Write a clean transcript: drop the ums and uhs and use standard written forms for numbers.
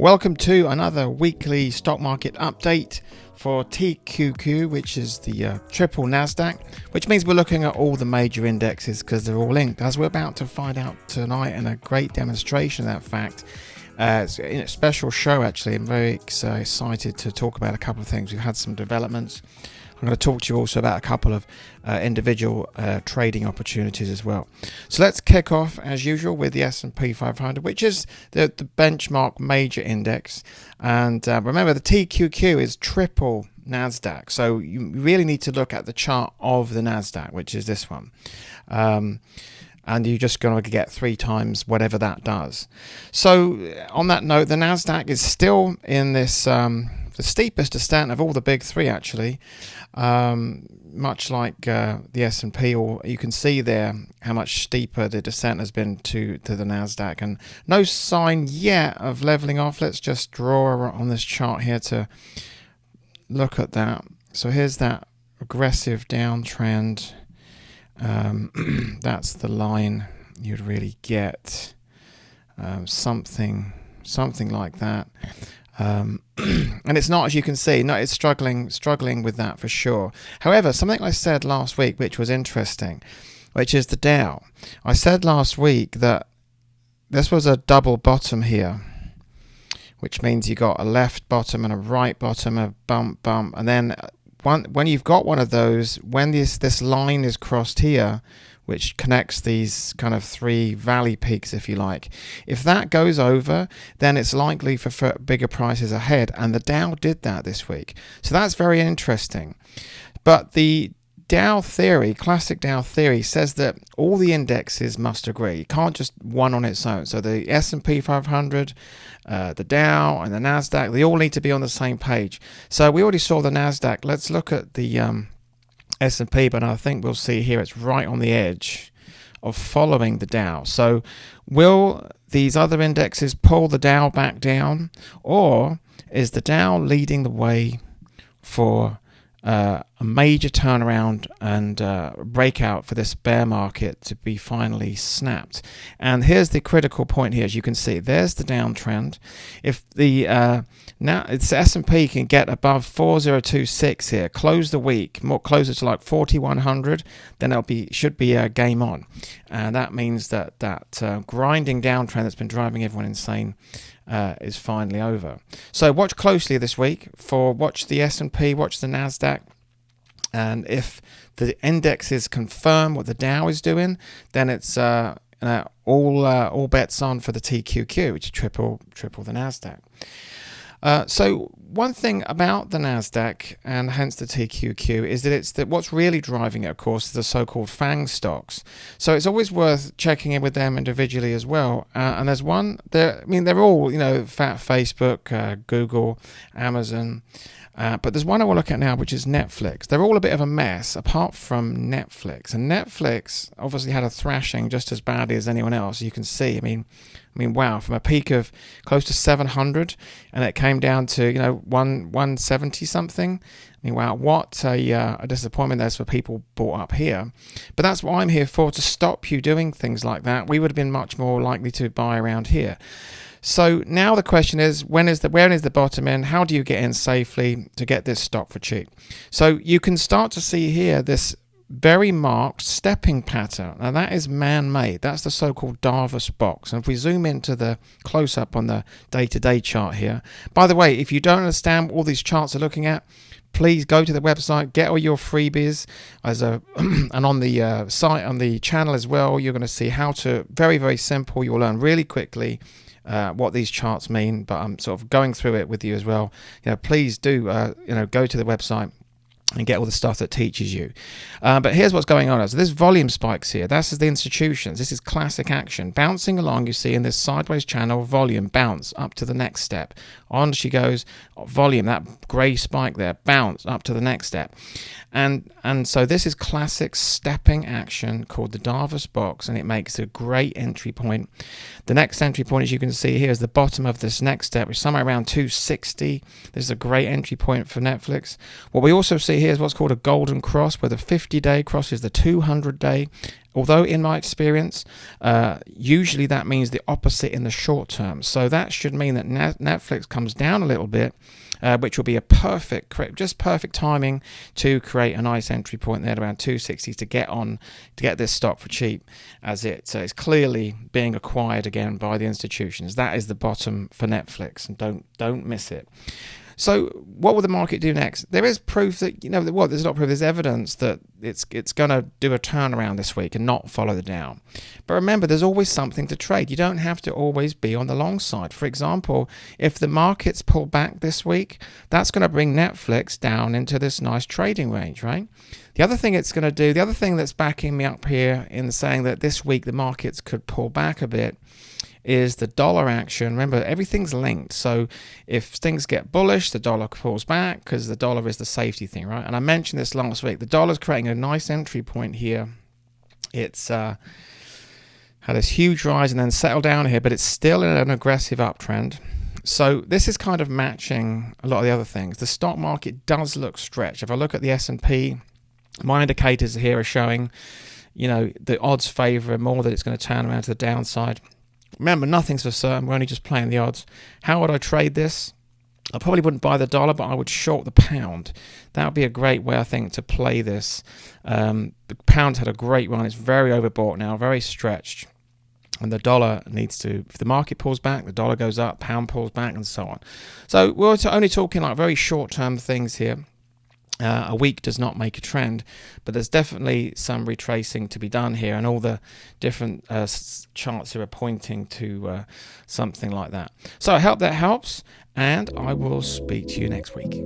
Welcome to another weekly stock market update for TQQQ, which is the triple NASDAQ, which means we're looking at all the major indexes because they're all linked, as we're about to find out tonight in a great demonstration of that fact. It's a special show, actually. I'm very excited to talk about a couple of things. We've had some developments. I'm going to talk to you also about a couple of individual trading opportunities as well. So let's kick off as usual with the S&P 500, which is the benchmark major index. And remember, the TQQ is triple NASDAQ. So you really need to look at the chart of the NASDAQ, which is this one. And you're just going to get 3 times whatever that does. So on that note, the NASDAQ is still in this the steepest descent of all the big three, actually, much like the S&P, or you can see there how much steeper the descent has been to the NASDAQ, and no sign yet of leveling off. Let's just draw on this chart here to look at that. So here's that aggressive downtrend. That's the line you'd really get, something like that. And it's not, as you can see, no, it's struggling with that for sure. However, something I said last week, which was interesting, which is the Dow. I said last week that this was a double bottom here, which means you got a left bottom and a right bottom, a bump, and then when you've got one of those, when this line is crossed here, which connects these kind of 3 valley peaks, if you like, if that goes over, then it's likely for bigger prices ahead, and the Dow did that this week. So that's very interesting. But the Dow theory, classic Dow theory, says that all the indexes must agree. You can't just one on its own. So the S&P 500, the Dow and the NASDAQ, they all need to be on the same page. So we already saw the NASDAQ. Let's look at the S&P, but I think we'll see here it's right on the edge of following the Dow. So will these other indexes pull the Dow back down, or is the Dow leading the way for a major turnaround and breakout for this bear market to be finally snapped? And here's the critical point here. As you can see, there's the downtrend. If the now it's S&P can get above 4026 here, close the week more closer to like 4100, then should be a game on, and that means that grinding downtrend that's been driving everyone insane is finally over. So watch closely this week watch the S&P, watch the NASDAQ, and if the indexes confirm what the Dow is doing, then it's all bets on for the TQQ, which is triple the NASDAQ. So one thing about the NASDAQ, and hence the TQQ, is that what's really driving it, of course, is the so-called FANG stocks. So it's always worth checking in with them individually as well. And there's one there. I mean, they're all, Facebook, Google, Amazon. But there's one I will look at now, which is Netflix. They're all a bit of a mess, apart from Netflix. And Netflix obviously had a thrashing just as badly as anyone else. You can see. I mean, wow, from a peak of close to 700, and it came down to 170 something. I mean, wow, what a disappointment there's for people bought up here. But that's what I'm here for, to stop you doing things like that. We would have been much more likely to buy around here. So now the question is, where is the bottom in? How do you get in safely to get this stock for cheap? So you can start to see here this very marked stepping pattern. Now that is man-made. That's the so-called Davos box. And if we zoom into the close-up on the day-to-day chart here, by the way, if you don't understand what all these charts are looking at, please go to the website, get all your freebies, and on the site, on the channel as well, you're going to see how to, very, very simple. You'll learn really quickly what these charts mean, but I'm sort of going through it with you as well. Please do go to the website and get all the stuff that teaches you. But here's what's going on. So there's volume spikes here. That's the institutions. This is classic action. Bouncing along, you see in this sideways channel, volume, bounce up to the next step. On she goes, volume, that grey spike there, bounce up to the next step. And so this is classic stepping action called the Davos box, and it makes a great entry point. The next entry point, as you can see here, is the bottom of this next step, which is somewhere around 260. This is a great entry point for Netflix. What we also see here is what's called a golden cross, where the 50-day crosses the 200-day. Although in my experience, usually that means the opposite in the short term. So that should mean that Netflix comes down a little bit, which will be a perfect timing to create a nice entry point there at around 260 to get this stock for cheap, as it's clearly being acquired again by the institutions. That is the bottom for Netflix, and don't miss it. So what will the market do next? There is proof that, there's not proof, there's evidence that it's going to do a turnaround this week and not follow the down. But remember, there's always something to trade. You don't have to always be on the long side. For example, if the markets pull back this week, that's going to bring Netflix down into this nice trading range, right? The other thing it's going to do, the other thing that's backing me up here in saying that this week the markets could pull back a bit, is the dollar action. Remember, everything's linked. So if things get bullish, the dollar pulls back because the dollar is the safety thing, right? And I mentioned this last week. The dollar's creating a nice entry point here. It's had this huge rise and then settled down here, but it's still in an aggressive uptrend. So this is kind of matching a lot of the other things. The stock market does look stretched. If I look at the S&P, my indicators here are showing, the odds favor more that it's going to turn around to the downside. Remember, nothing's for certain. We're only just playing the odds. How would I trade this? I probably wouldn't buy the dollar, but I would short the pound. That would be a great way, I think, to play this. The pound's had a great run. It's very overbought now, very stretched. And the dollar needs to, if the market pulls back, the dollar goes up, pound pulls back, and so on. So we're only talking like very short-term things here. A week does not make a trend, but there's definitely some retracing to be done here, and all the different charts are pointing to something like that. So I hope that helps, and I will speak to you next week.